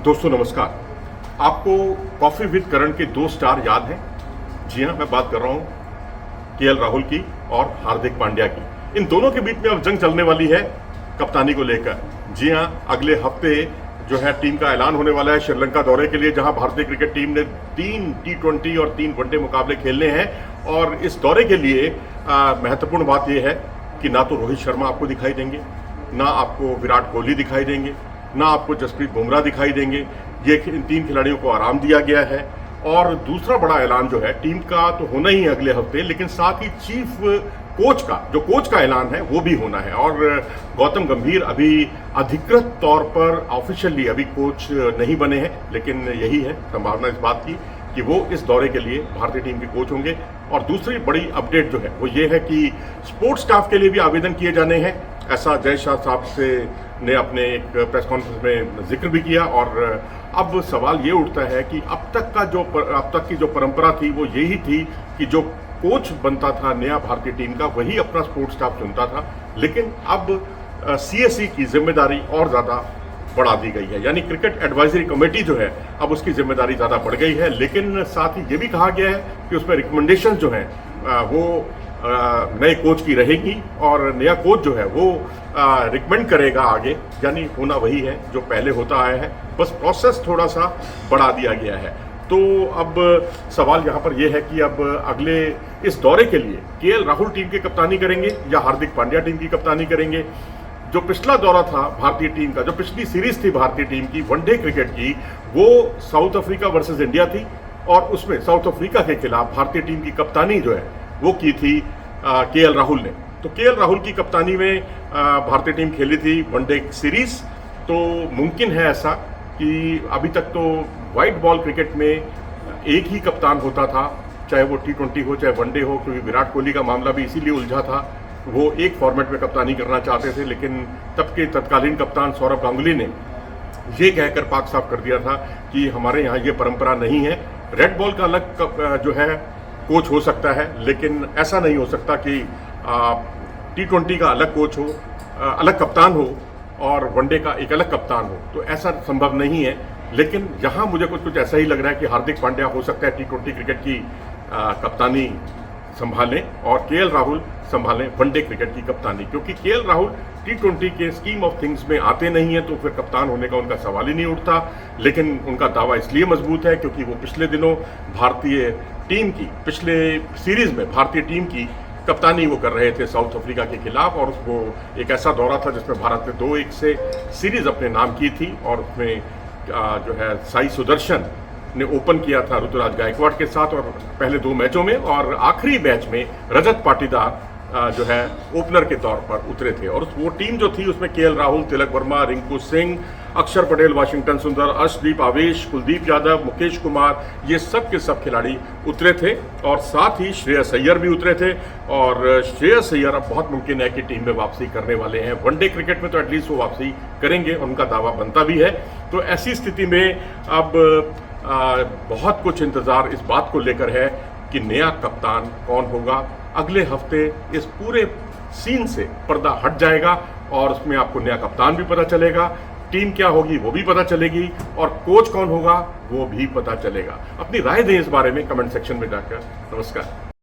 दोस्तों नमस्कार। आपको कॉफी विद करण के 2 स्टार याद हैं? जी हाँ, मैं बात कर रहा हूँ केएल राहुल की और हार्दिक पांड्या की। इन दोनों के बीच में अब जंग चलने वाली है कप्तानी को लेकर। जी हाँ, अगले हफ्ते जो है टीम का ऐलान होने वाला है श्रीलंका दौरे के लिए, जहां भारतीय क्रिकेट टीम ने 3 T20 और 3 वनडे मुकाबले खेलने हैं। और इस दौरे के लिए महत्वपूर्ण बात यह है कि ना तो रोहित शर्मा आपको दिखाई देंगे, ना आपको विराट कोहली दिखाई देंगे, ना आपको जसप्रीत बुमराह दिखाई देंगे। ये इन 3 खिलाड़ियों को आराम दिया गया है। और दूसरा बड़ा ऐलान जो है टीम का तो होना ही है अगले हफ्ते, लेकिन साथ ही चीफ कोच का ऐलान है वो भी होना है। और गौतम गंभीर अभी अधिकृत तौर पर ऑफिशियली अभी कोच नहीं बने हैं, लेकिन यही है संभावना इस बात की कि वो इस दौरे के लिए भारतीय टीम के कोच होंगे। और दूसरी बड़ी अपडेट जो है वो ये है कि स्पोर्ट्स स्टाफ के लिए भी आवेदन किए जाने हैं, ऐसा जय शाह साहब से ने अपने एक प्रेस कॉन्फ्रेंस में जिक्र भी किया। और अब सवाल ये उठता है कि अब तक की जो परंपरा थी वो यही थी कि जो कोच बनता था नया भारतीय टीम का वही अपना स्पोर्ट्स स्टाफ चुनता था, लेकिन अब CSE की जिम्मेदारी और ज़्यादा बढ़ा दी गई है, यानी क्रिकेट एडवाइजरी कमेटी जो है अब उसकी जिम्मेदारी ज़्यादा बढ़ गई है। लेकिन साथ ही ये भी कहा गया है कि उसमें रिकमेंडेशन जो हैं वो नए कोच की रहेगी और नया कोच जो है वो रिकमेंड करेगा आगे, यानी होना वही है जो पहले होता आया है, बस प्रोसेस थोड़ा सा बढ़ा दिया गया है। तो अब सवाल यहाँ पर यह है कि अब अगले इस दौरे के लिए केएल राहुल टीम की कप्तानी करेंगे या हार्दिक पांड्या टीम की कप्तानी करेंगे। जो पिछला दौरा था भारतीय टीम का, जो पिछली सीरीज थी भारतीय टीम की वनडे क्रिकेट की, वो साउथ अफ्रीका वर्सेस इंडिया थी और उसमें साउथ अफ्रीका के खिलाफ भारतीय टीम की कप्तानी जो है वो की थी केएल राहुल ने। तो केएल राहुल की कप्तानी में भारतीय टीम खेली थी वनडे सीरीज। तो मुमकिन है ऐसा कि अभी तक तो वाइट बॉल क्रिकेट में एक ही कप्तान होता था, चाहे वो T20 हो चाहे वनडे हो, क्योंकि विराट कोहली का मामला भी इसीलिए उलझा था। वो एक फॉर्मेट में कप्तानी करना चाहते थे, लेकिन तब के तत्कालीन कप्तान सौरभ गांगुली ने ये कहकर पाक साफ कर दिया था कि हमारे यहाँ ये परंपरा नहीं है। रेड बॉल का अलग जो है कोच हो सकता है, लेकिन ऐसा नहीं हो सकता कि T20 का अलग कोच हो, अलग कप्तान हो और वनडे का एक अलग कप्तान हो। तो ऐसा संभव नहीं है। लेकिन यहाँ मुझे कुछ ऐसा ही लग रहा है कि हार्दिक पांड्या हो सकता है T20 क्रिकेट की कप्तानी संभालें और केएल राहुल संभालें वनडे क्रिकेट की कप्तानी, क्योंकि केएल राहुल T20 के स्कीम ऑफ थिंग्स में आते नहीं है, तो फिर कप्तान होने का उनका सवाल ही नहीं उठता। लेकिन उनका दावा इसलिए मजबूत है क्योंकि वो पिछले दिनों भारतीय टीम की, पिछले सीरीज में भारतीय टीम की कप्तानी वो कर रहे थे साउथ अफ्रीका के खिलाफ। और वो एक ऐसा दौरा था जिसमें भारत ने 2-1 से सीरीज अपने नाम की थी और उसमें जो है साई सुदर्शन ने ओपन किया था ऋतुराज गायकवाड़ के साथ और पहले 2 मैचों में, और आखिरी मैच में रजत पाटीदार जो है ओपनर के तौर पर उतरे थे। और वो टीम जो थी उसमें केएल राहुल, तिलक वर्मा, रिंकू सिंह, अक्षर पटेल, वाशिंगटन सुंदर, अर्शदीप आवेश, कुलदीप यादव, मुकेश कुमार, ये सब के सब खिलाड़ी उतरे थे। और साथ ही श्रेयस अय्यर भी उतरे थे। और श्रेयस अय्यर अब बहुत मुमकिन है कि टीम में वापसी करने वाले हैं। वनडे क्रिकेट में तो एटलीस्ट वो वापसी करेंगे, उनका दावा बनता भी है। तो ऐसी स्थिति में अब बहुत कुछ इंतजार इस बात को लेकर है कि नया कप्तान कौन होगा। अगले हफ्ते इस पूरे सीन से पर्दा हट जाएगा और उसमें आपको नया कप्तान भी पता चलेगा, टीम क्या होगी वो भी पता चलेगी और कोच कौन होगा वो भी पता चलेगा। अपनी राय दें इस बारे में कमेंट सेक्शन में जाकर। नमस्कार।